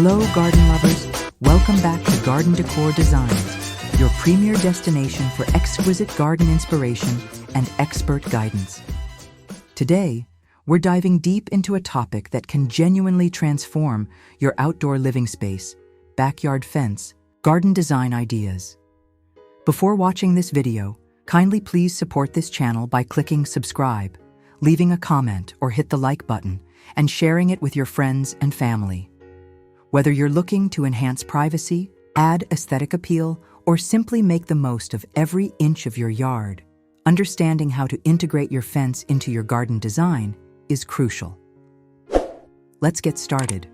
Hello, garden lovers. Welcome back to Garden Decor Designs, your premier destination for exquisite garden inspiration and expert guidance. Today, we're diving deep into a topic that can genuinely transform your outdoor living space, backyard fence, garden design ideas. Before watching this video, kindly please support this channel by clicking subscribe, leaving a comment or hit the like button, and sharing it with your friends and family. Whether you're looking to enhance privacy, add aesthetic appeal, or simply make the most of every inch of your yard, understanding how to integrate your fence into your garden design is crucial. Let's get started.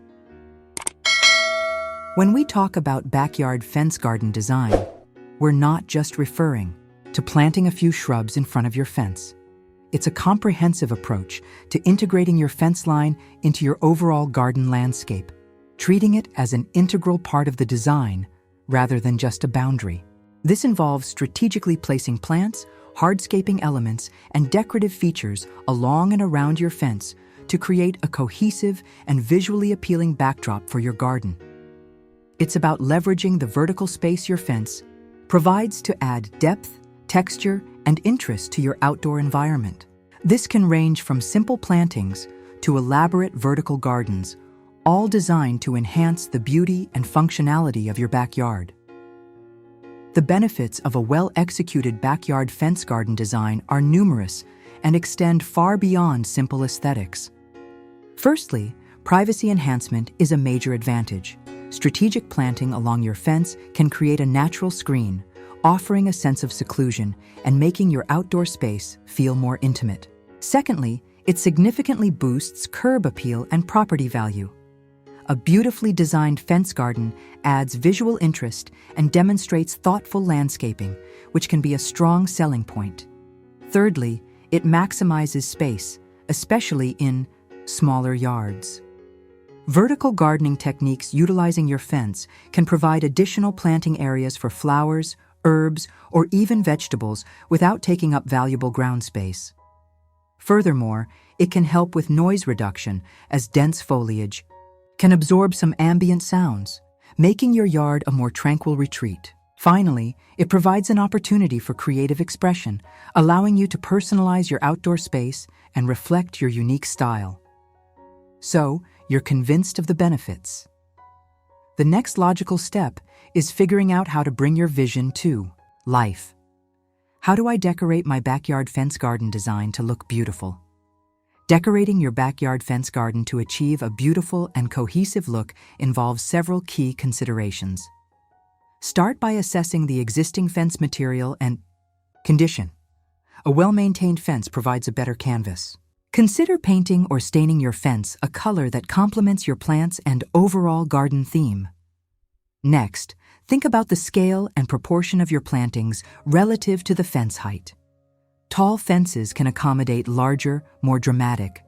When we talk about backyard fence garden design, we're not just referring to planting a few shrubs in front of your fence. It's a comprehensive approach to integrating your fence line into your overall garden landscape, treating it as an integral part of the design rather than just a boundary. This involves strategically placing plants, hardscaping elements, and decorative features along and around your fence to create a cohesive and visually appealing backdrop for your garden. It's about leveraging the vertical space your fence provides to add depth, texture, and interest to your outdoor environment. This can range from simple plantings to elaborate vertical gardens, all designed to enhance the beauty and functionality of your backyard. The benefits of a well-executed backyard fence garden design are numerous and extend far beyond simple aesthetics. Firstly, privacy enhancement is a major advantage. Strategic planting along your fence can create a natural screen, offering a sense of seclusion and making your outdoor space feel more intimate. Secondly, it significantly boosts curb appeal and property value. A beautifully designed fence garden adds visual interest and demonstrates thoughtful landscaping, which can be a strong selling point. Thirdly, it maximizes space, especially in smaller yards. Vertical gardening techniques utilizing your fence can provide additional planting areas for flowers, herbs, or even vegetables without taking up valuable ground space. Furthermore, it can help with noise reduction as dense foliage can absorb some ambient sounds, making your yard a more tranquil retreat. Finally, it provides an opportunity for creative expression, allowing you to personalize your outdoor space and reflect your unique style. So, you're convinced of the benefits. The next logical step is figuring out how to bring your vision to life. How do I decorate my backyard fence garden design to look beautiful? Decorating your backyard fence garden to achieve a beautiful and cohesive look involves several key considerations. Start by assessing the existing fence material and condition. A well-maintained fence provides a better canvas. Consider painting or staining your fence a color that complements your plants and overall garden theme. Next, think about the scale and proportion of your plantings relative to the fence height. Tall fences can accommodate larger, more dramatic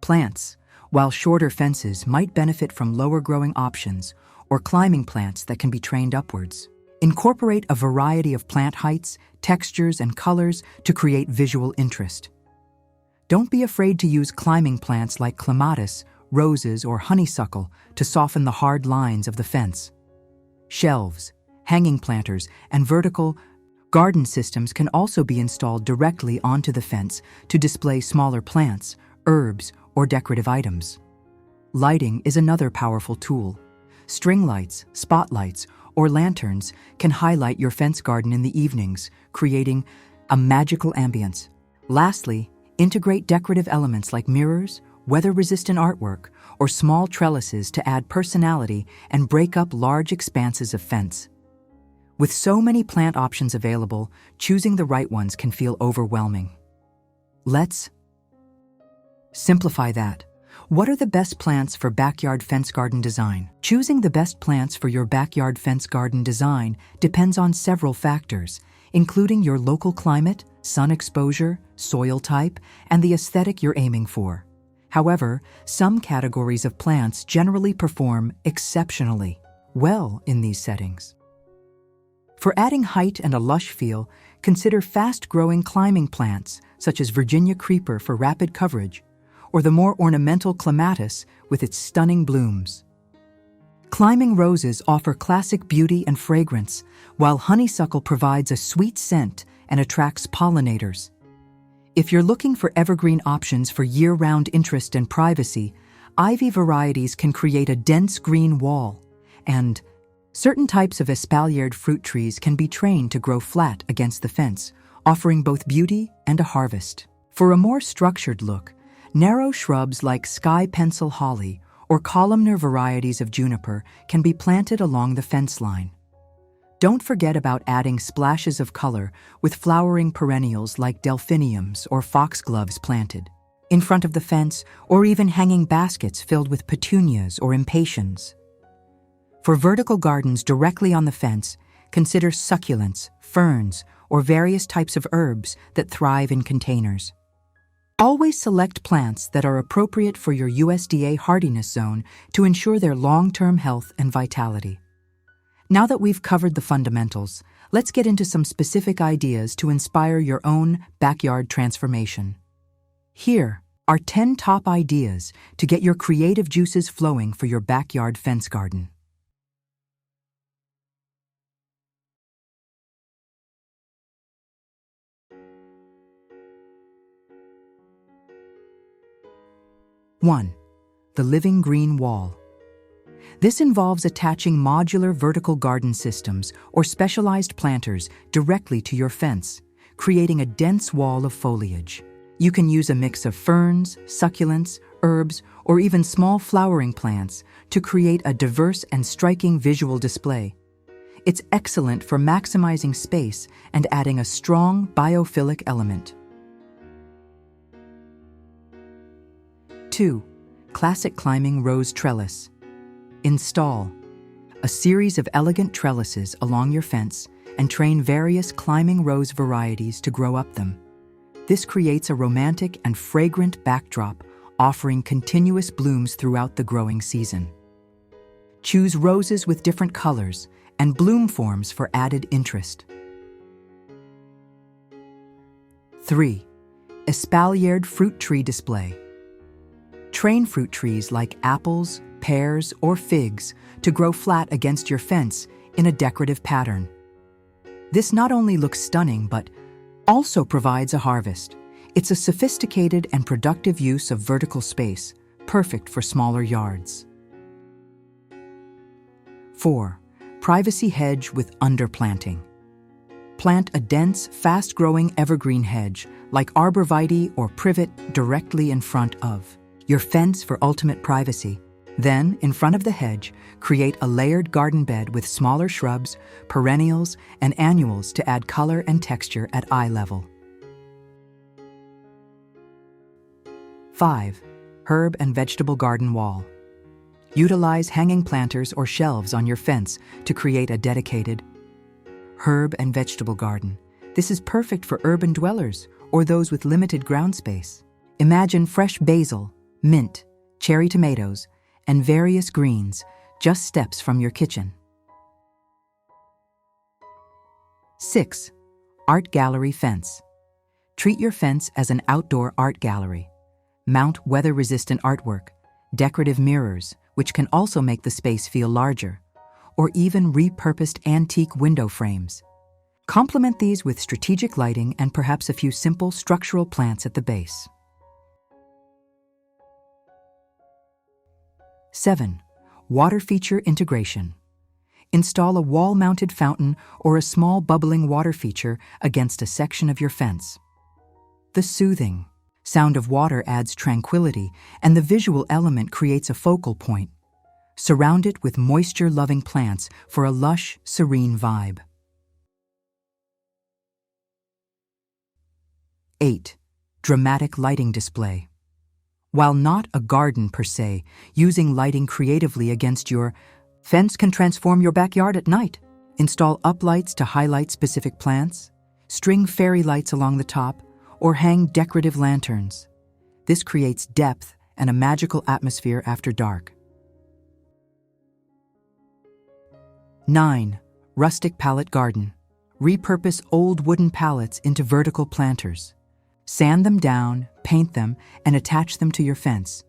plants, while shorter fences might benefit from lower-growing options or climbing plants that can be trained upwards. Incorporate a variety of plant heights, textures, and colors to create visual interest. Don't be afraid to use climbing plants like clematis, roses, or honeysuckle to soften the hard lines of the fence. Shelves, hanging planters, and vertical garden systems can also be installed directly onto the fence to display smaller plants, herbs, or decorative items. Lighting is another powerful tool. String lights, spotlights, or lanterns can highlight your fence garden in the evenings, creating a magical ambience. Lastly, integrate decorative elements like mirrors, weather-resistant artwork, or small trellises to add personality and break up large expanses of fence. With so many plant options available, choosing the right ones can feel overwhelming. Let's simplify that. What are the best plants for backyard fence garden design? Choosing the best plants for your backyard fence garden design depends on several factors, including your local climate, sun exposure, soil type, and the aesthetic you're aiming for. However, some categories of plants generally perform exceptionally well in these settings. For adding height and a lush feel, consider fast-growing climbing plants such as Virginia creeper for rapid coverage, or the more ornamental clematis with its stunning blooms. Climbing roses offer classic beauty and fragrance, while honeysuckle provides a sweet scent and attracts pollinators. If you're looking for evergreen options for year-round interest and privacy, ivy varieties can create a dense green wall, and certain types of espaliered fruit trees can be trained to grow flat against the fence, offering both beauty and a harvest. For a more structured look, narrow shrubs like sky pencil holly or columnar varieties of juniper can be planted along the fence line. Don't forget about adding splashes of color with flowering perennials like delphiniums or foxgloves planted in front of the fence, or even hanging baskets filled with petunias or impatiens. For vertical gardens directly on the fence, consider succulents, ferns, or various types of herbs that thrive in containers. Always select plants that are appropriate for your USDA hardiness zone to ensure their long-term health and vitality. Now that we've covered the fundamentals, let's get into some specific ideas to inspire your own backyard transformation. Here are 10 top ideas to get your creative juices flowing for your backyard fence garden. One, the living green wall. This involves attaching modular vertical garden systems or specialized planters directly to your fence, creating a dense wall of foliage. You can use a mix of ferns, succulents, herbs, or even small flowering plants to create a diverse and striking visual display. It's excellent for maximizing space and adding a strong biophilic element. 2. Classic climbing rose trellis. Install a series of elegant trellises along your fence and train various climbing rose varieties to grow up them. This creates a romantic and fragrant backdrop, offering continuous blooms throughout the growing season. Choose roses with different colors and bloom forms for added interest. 3. Espaliered fruit tree display. Train fruit trees like apples, pears, or figs to grow flat against your fence in a decorative pattern. This not only looks stunning, but also provides a harvest. It's a sophisticated and productive use of vertical space, perfect for smaller yards. 4. Privacy hedge with underplanting. Plant a dense, fast-growing evergreen hedge like arborvitae or privet directly in front of your fence for ultimate privacy. Then, in front of the hedge, create a layered garden bed with smaller shrubs, perennials, and annuals to add color and texture at eye level. 5. Herb and vegetable garden wall. Utilize hanging planters or shelves on your fence to create a dedicated herb and vegetable garden. This is perfect for urban dwellers or those with limited ground space. Imagine fresh basil, mint, cherry tomatoes, and various greens just steps from your kitchen. 6. Art gallery fence. Treat your fence as an outdoor art gallery. Mount weather-resistant artwork, decorative mirrors, which can also make the space feel larger, or even repurposed antique window frames. Complement these with strategic lighting and perhaps a few simple structural plants at the base. 7. Water feature integration. Install a wall-mounted fountain or a small bubbling water feature against a section of your fence. The soothing sound of water adds tranquility, and the visual element creates a focal point. Surround it with moisture-loving plants for a lush, serene vibe. 8. Dramatic lighting display. While not a garden per se, using lighting creatively against your fence can transform your backyard at night. Install uplights to highlight specific plants, string fairy lights along the top, or hang decorative lanterns. This creates depth and a magical atmosphere after dark. 9. Rustic pallet garden. Repurpose old wooden pallets into vertical planters. Sand them down, paint them, and attach them to your fence.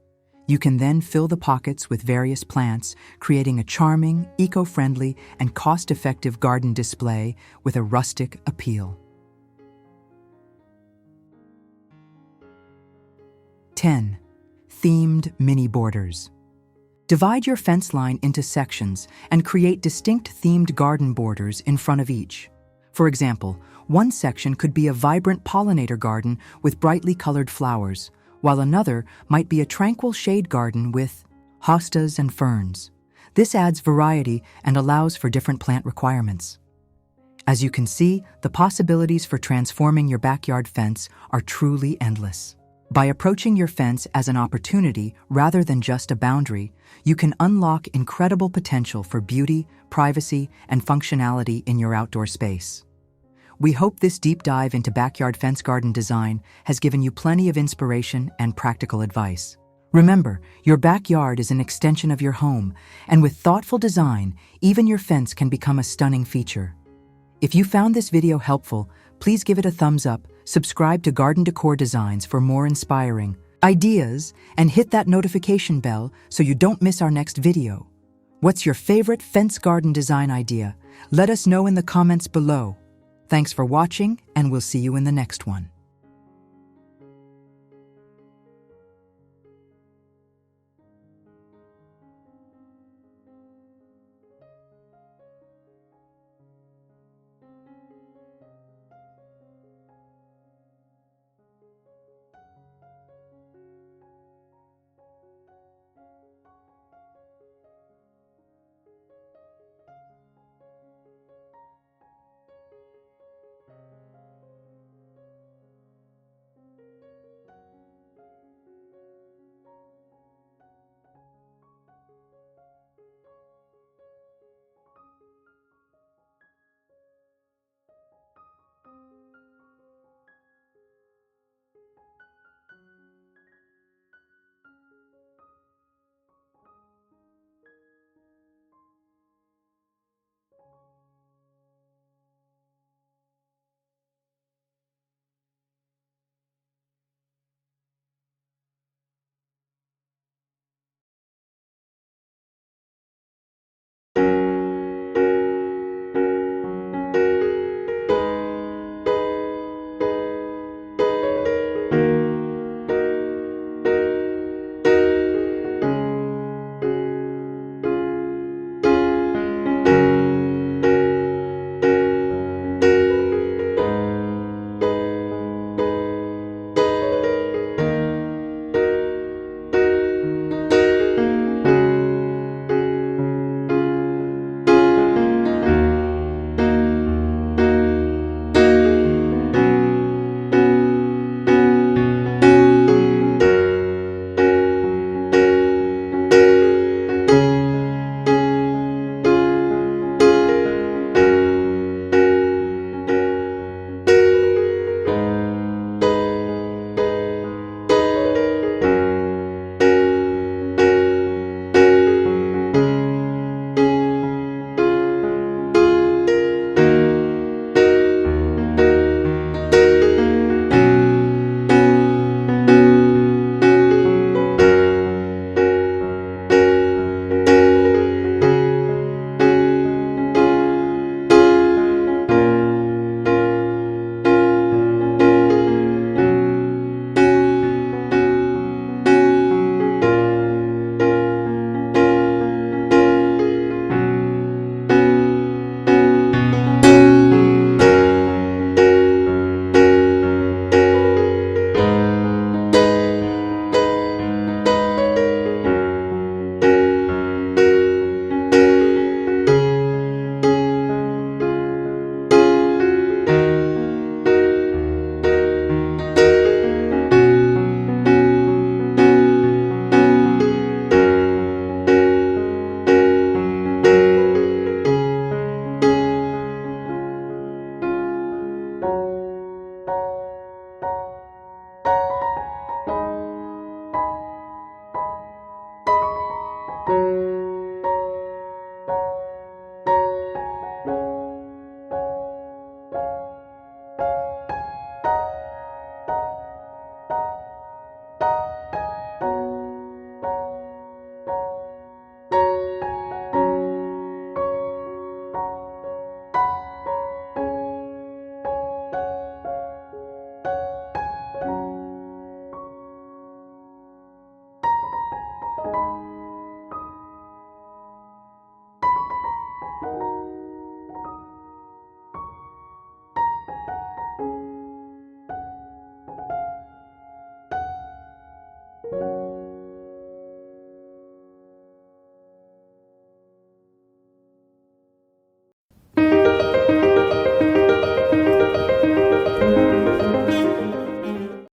You can then fill the pockets with various plants, creating a charming, eco-friendly, and cost-effective garden display with a rustic appeal. 10. Themed mini borders. Divide your fence line into sections and create distinct themed garden borders in front of each. For example, one section could be a vibrant pollinator garden with brightly colored flowers, while another might be a tranquil shade garden with hostas and ferns. This adds variety and allows for different plant requirements. As you can see, the possibilities for transforming your backyard fence are truly endless. By approaching your fence as an opportunity rather than just a boundary, you can unlock incredible potential for beauty, privacy, and functionality in your outdoor space. We hope this deep dive into backyard fence garden design has given you plenty of inspiration and practical advice. Remember, your backyard is an extension of your home, and with thoughtful design, even your fence can become a stunning feature. If you found this video helpful, please give it a thumbs up, subscribe to Garden Decor Designs for more inspiring ideas, and hit that notification bell so you don't miss our next video. What's your favorite fence garden design idea? Let us know in the comments below. Thanks for watching, and we'll see you in the next one.